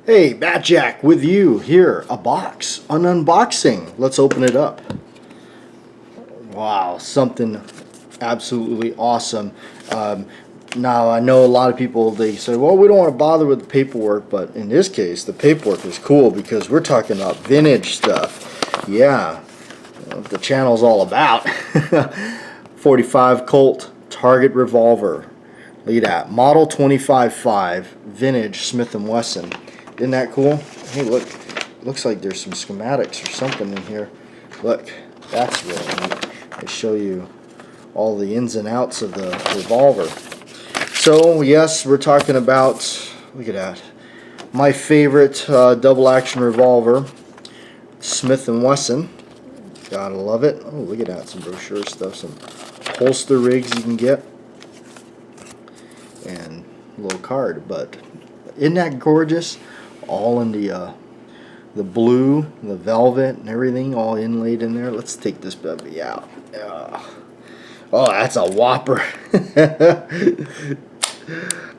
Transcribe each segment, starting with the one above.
Hey, BATJAC with you here. A box, an unboxing. Let's open it up. Wow, something absolutely awesome. Now, I know a lot of people, they say, well, we don't want to bother with the paperwork, but in this case, the paperwork is cool because we're talking about vintage stuff. Yeah, what the channel's all about. 45 Colt Target revolver. Look at that. Model 25.5 vintage Smith and Wesson. Isn't that cool? Hey, look. Looks like there's some schematics or something in here. Look, that's really neat. They show you all the ins and outs of the revolver. So, yes, we're talking about, look at that, my favorite double action revolver, Smith and Wesson. Gotta love it. Oh, look at that, some brochure stuff, some holster rigs you can get, and a little card. But isn't that gorgeous? All in the blue, the velvet, and everything, all inlaid in there. Let's take this baby out. Oh, that's a whopper.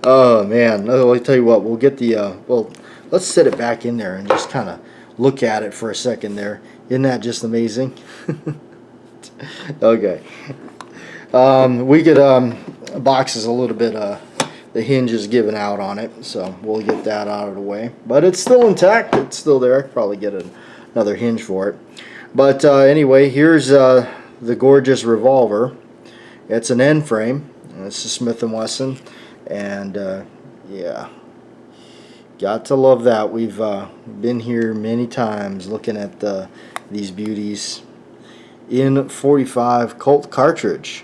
Oh man, I'll tell you what, we'll get the well, let's set it back in there and just kind of look at it for a second there. Isn't that just amazing? Okay. We could box is a little bit the hinge is giving out on it, so we'll get that out of the way. But it's still intact. It's still there. I could probably get another hinge for it. But anyway, here's the gorgeous revolver. It's an end frame. It's a Smith and Wesson, and yeah, got to love that. We've been here many times looking at these beauties in 45 Colt cartridge.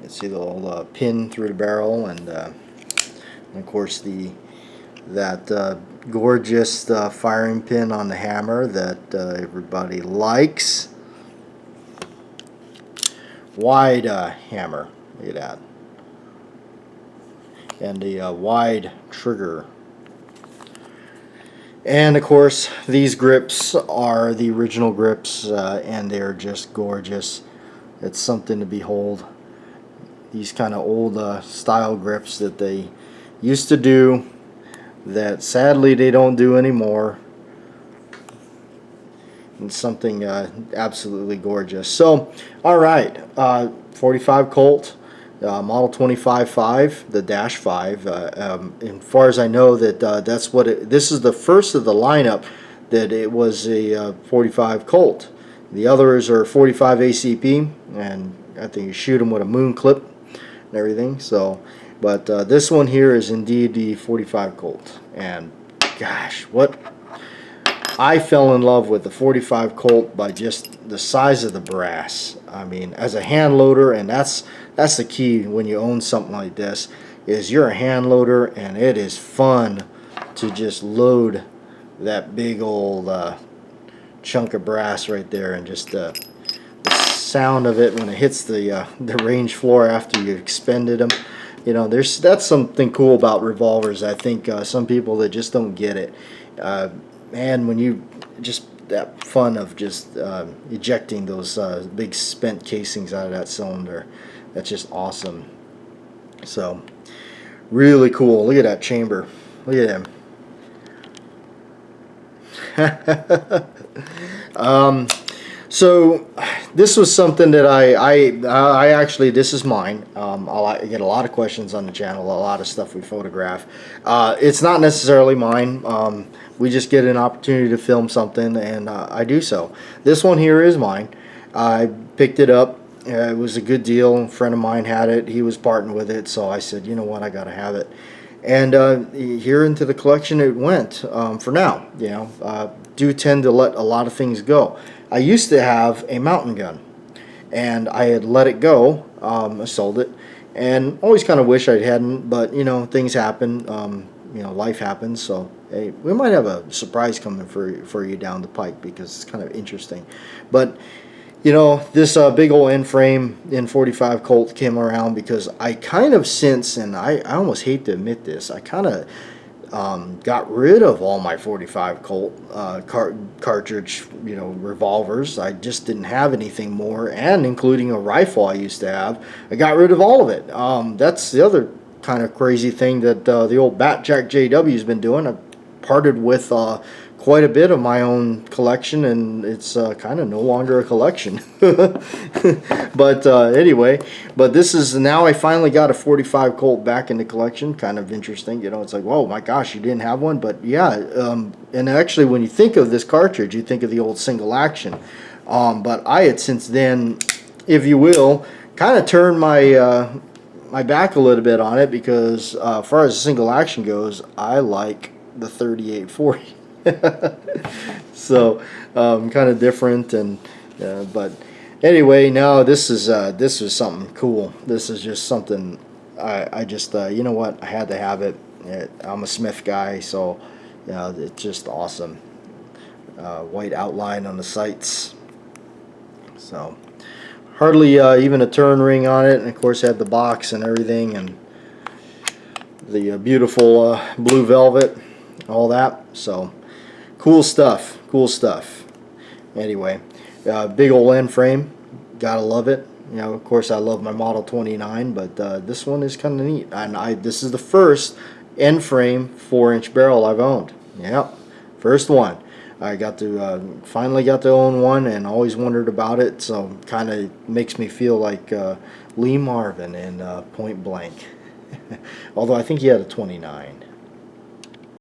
See the little pin through the barrel, and of course that gorgeous firing pin on the hammer that everybody likes. Wide hammer, look at that, and the wide trigger. And of course these grips are the original grips, and they're just gorgeous. It's something to behold. These kind of old style grips that they used to do that sadly they don't do anymore. And something absolutely gorgeous. So, alright, 45 Colt, model 25.5, the dash 5. As far as I know, that's what this is the first of the lineup that it was a 45 Colt. The others are 45 ACP, and I think you shoot them with a moon clip and everything. So, but this one here is indeed the 45 Colt, and gosh, what I fell in love with the 45 Colt by just the size of the brass. I mean, as a hand loader, and that's the key when you own something like this, is you're a hand loader, and it is fun to just load that big old chunk of brass right there, and just the sound of it when it hits the range floor after you expended them. You know, that's something cool about revolvers. I think some people that just don't get it. Man, when you just that fun of just ejecting those big spent casings out of that cylinder, that's just awesome. So really cool. Look at that chamber. Look at him. So this was something that I actually, this is mine. I get a lot of questions on the channel, a lot of stuff we photograph. It's not necessarily mine. We just get an opportunity to film something, and I do so. This one here is mine. I picked it up. It was a good deal. A friend of mine had it. He was parting with it, so I said, you know what, I got to have it. And here into the collection it went for now. You know, do tend to let a lot of things go. I used to have a mountain gun, and I had let it go. I sold it, and always kind of wish I hadn't, but you know, things happen. You know, life happens. So hey, we might have a surprise coming for you down the pike, because it's kind of interesting. But you know, this big old end frame in 45 Colt came around because I kind of since, and I almost hate to admit this, I kind of got rid of all my 45 Colt cartridge, you know, revolvers. I just didn't have anything more, and including a rifle I used to have, I got rid of all of it. That's the other kind of crazy thing that the old BATJAC J.W. has been doing. I've parted with quite a bit of my own collection, and it's kind of no longer a collection. But anyway, but this is, now I finally got a 45 Colt back in the collection. Kind of interesting, you know. It's like, whoa, my gosh, you didn't have one. But yeah, and actually when you think of this cartridge, you think of the old single action. But I had since then, if you will, kind of turned my back a little bit on it, because as far as single action goes, I like the 3840. So kind of different, and but anyway, no, this is something cool. This is just something I just you know what, I had to have it. I'm a Smith guy, so yeah, it's just awesome. White outline on the sights, so hardly even a turn ring on it, and of course had the box and everything, and the beautiful blue velvet, all that. So cool stuff, cool stuff. Anyway, big old end frame, gotta love it. You know, of course I love my Model 29, but this one is kind of neat. And this is the first end frame 4-inch barrel I've owned. Yep, first one. I got to finally got to own one, and always wondered about it. So kind of makes me feel like Lee Marvin in Point Blank. Although I think he had a 29.